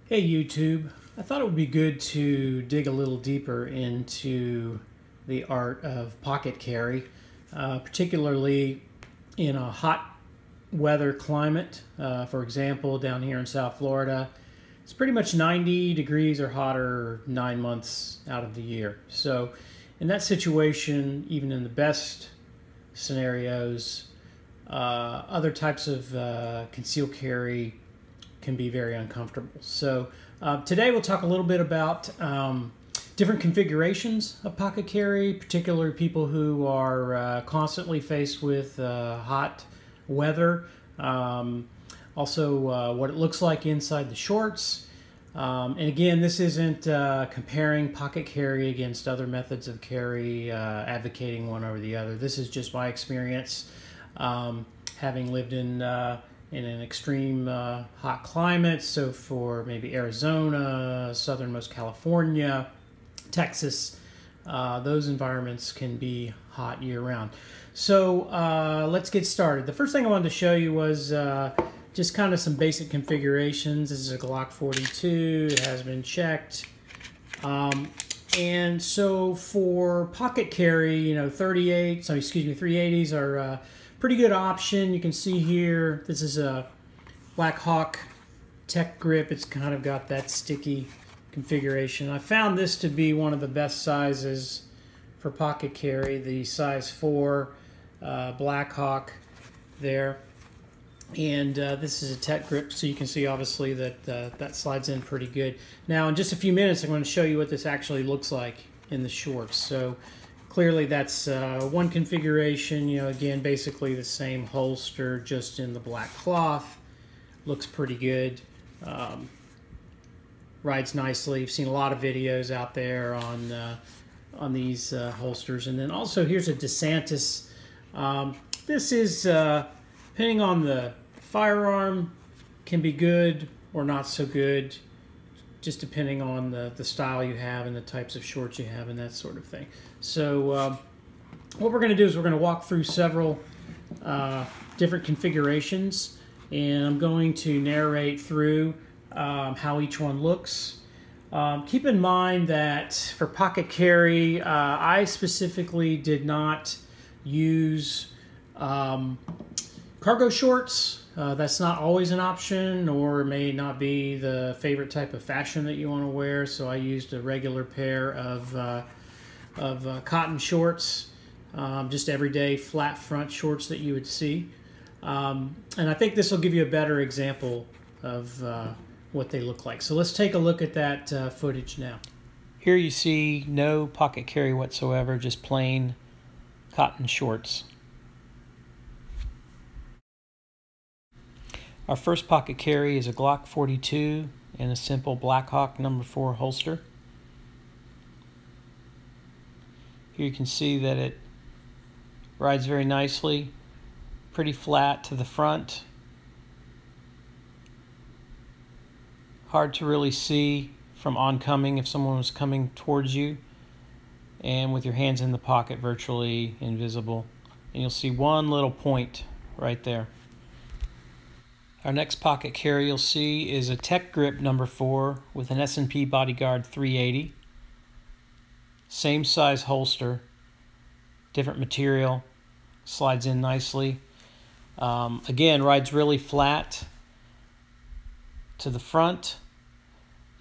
Hey YouTube, I thought it would be good to dig a little deeper into the art of pocket carry, particularly in a hot weather climate. For example, down here in South Florida, it's pretty much 90 degrees or hotter 9 months out of the year. So in that situation, even in the best scenarios, other types of concealed carry can be very uncomfortable. So today we'll talk a little bit about different configurations of pocket carry, particularly people who are constantly faced with hot weather. Also what it looks like inside the shorts. And again, this isn't comparing pocket carry against other methods of carry, advocating one over the other. This is just my experience, having lived in an extreme hot climate. So for maybe Arizona, southernmost California, Texas, those environments can be hot year-round. So let's get started. The first thing I wanted to show you was just kind of some basic configurations. This is a Glock 42. It has been checked. And so for pocket carry, 380s are pretty good option. You can see here, this is a BLACKHAWK TECGRIP. It's kind of got that sticky configuration. I found this to be one of the best sizes for pocket carry, the size 4 BLACKHAWK there. And this is a TECGRIP, so you can see obviously that that slides in pretty good. Now in just a few minutes I'm going to show you what this actually looks like in the shorts. So clearly that's one configuration, again basically the same holster, just in the black cloth. Looks pretty good. Rides nicely. You've seen a lot of videos out there on these holsters. And then also here's a DESANTIS. This is, depending on the firearm, can be good or not so good, just depending on the style you have and the types of shorts you have and that sort of thing. So what we're going to do is we're going to walk through several different configurations, and I'm going to narrate through how each one looks. Keep in mind that for pocket carry, I specifically did not use cargo shorts. That's not always an option, or may not be the favorite type of fashion that you want to wear, so I used a regular pair of cotton shorts, just everyday flat front shorts that you would see. And I think this will give you a better example of what they look like. So let's take a look at that footage now. Here you see no pocket carry whatsoever, just plain cotton shorts. Our first pocket carry is a Glock 42 in a simple BLACKHAWK No. 4 holster. Here you can see that it rides very nicely, pretty flat to the front. Hard to really see from oncoming if someone was coming towards you, and with your hands in the pocket, virtually invisible. And you'll see one little point right there. Our next pocket carry you'll see is a TECGRIP No. 4 with an S&P BODYGUARD 380. Same size holster, different material, slides in nicely. Again, rides really flat to the front.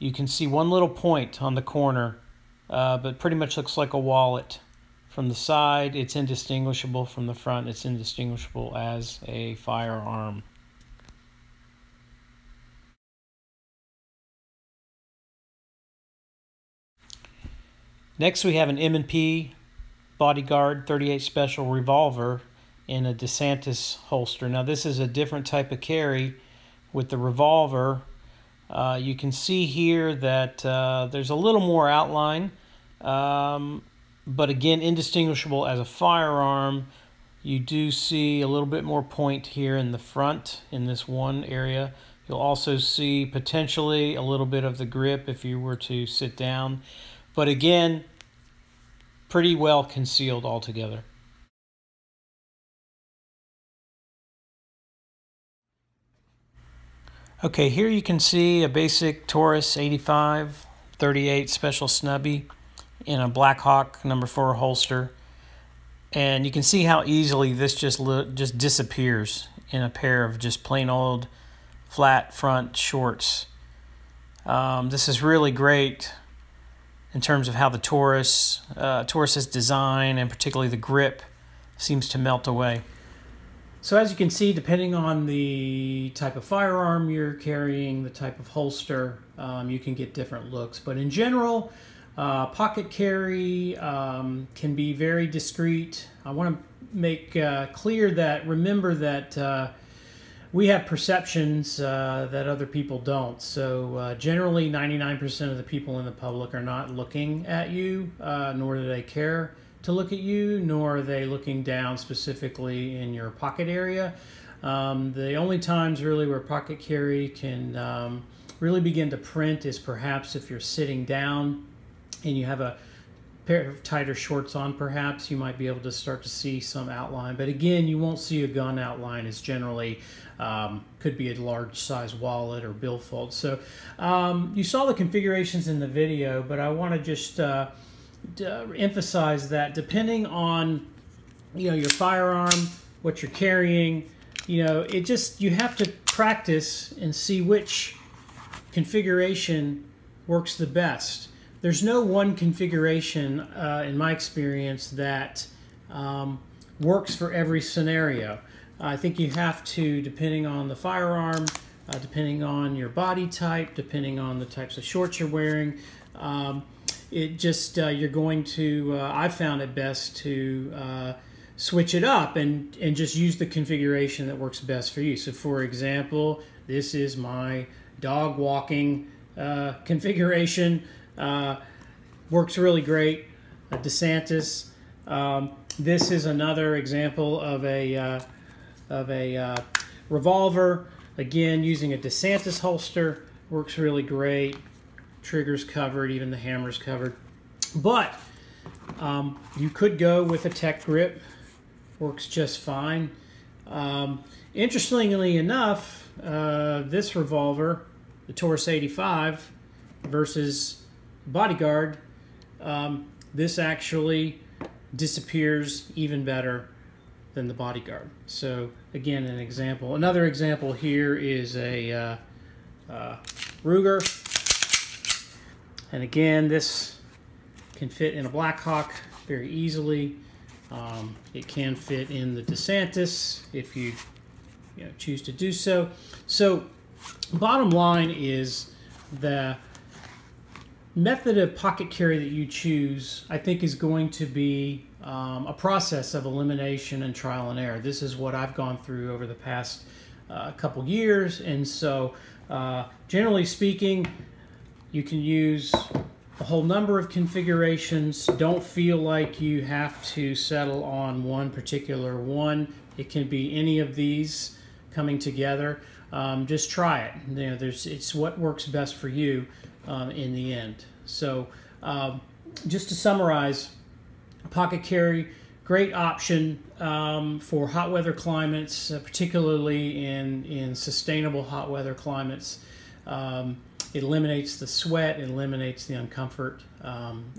You can see one little point on the corner, but pretty much looks like a wallet. From the side, it's indistinguishable. From the front, it's indistinguishable as a firearm. Next we have an M&P BODYGUARD 38 Special revolver in a DESANTIS holster. Now this is a different type of carry. With the revolver, you can see here that there's a little more outline, but again indistinguishable as a firearm. You do see a little bit more point here in the front in this one area. You'll also see potentially a little bit of the grip if you were to sit down. But again, pretty well concealed altogether. Okay, here you can see a basic TAURUS 85-38 special snubby in a BLACKHAWK #4 holster, and you can see how easily this just disappears in a pair of just plain old flat front shorts. This is really great in terms of how the TAURUS's design and particularly the grip seems to melt away. So as you can see, depending on the type of firearm you're carrying, the type of holster, you can get different looks. But in general, pocket carry can be very discreet. I want to make clear that, remember that we have perceptions that other people don't. So generally 99% of the people in the public are not looking at you, nor do they care to look at you, nor are they looking down specifically in your pocket area. The only times really where pocket carry can really begin to print is perhaps if you're sitting down and you have a pair of tighter shorts on, perhaps you might be able to start to see some outline. But again, you won't see a gun outline. It's generally could be a large size wallet or billfold. So you saw the configurations in the video, but I want to just emphasize that depending on your firearm, what you're carrying, you have to practice and see which configuration works the best. There's no one configuration in my experience that works for every scenario. I think you have to, depending on the firearm, depending on your body type, depending on the types of shorts you're wearing, you're going to, I've found it best to switch it up and just use the configuration that works best for you. So for example, this is my dog walking configuration. Works really great. A DESANTIS. This is another example of a revolver. Again, using a DESANTIS holster. Works really great. Triggers covered, even the hammer's covered. But you could go with a TECGRIP. Works just fine. Interestingly enough, this revolver, the TAURUS 85 versus BODYGUARD, this actually disappears even better than the BODYGUARD. So again, an example. Another example here is a Ruger. And again, this can fit in a BLACKHAWK very easily. It can fit in the DESANTIS if you choose to do so. So bottom line is the method of pocket carry that you choose, I think, is going to be a process of elimination and trial and error. This is what I've gone through over the past couple years, and so generally speaking, you can use a whole number of configurations. Don't feel like you have to settle on one particular one. It can be any of these coming together. Just try it. It's what works best for you in the end. So just to summarize, pocket carry, great option for hot weather climates, particularly in sustainable hot weather climates. It eliminates the sweat, it eliminates the uncomfort,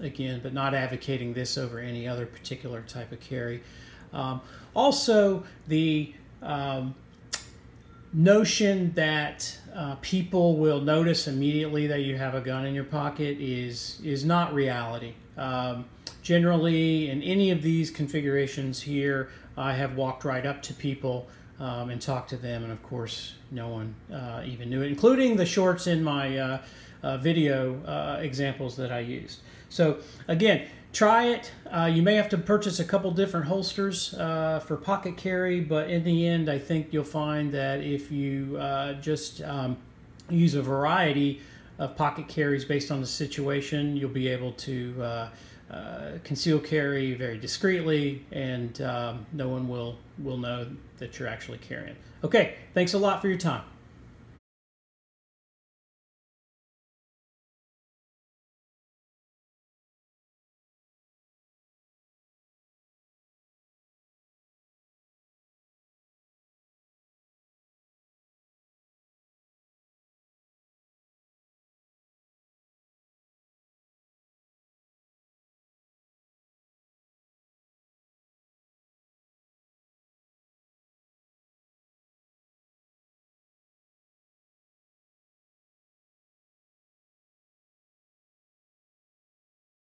again, but not advocating this over any other particular type of carry. Also, the notion that people will notice immediately that you have a gun in your pocket is not reality. Generally, in any of these configurations here, I have walked right up to people and talked to them, and of course no one even knew it, including the shorts in my video examples that I used. So again, try it. You may have to purchase a couple different holsters for pocket carry, but in the end I think you'll find that if you just use a variety of pocket carries based on the situation, you'll be able to conceal carry very discreetly, and no one will know that you're actually carrying. Okay, thanks a lot for your time.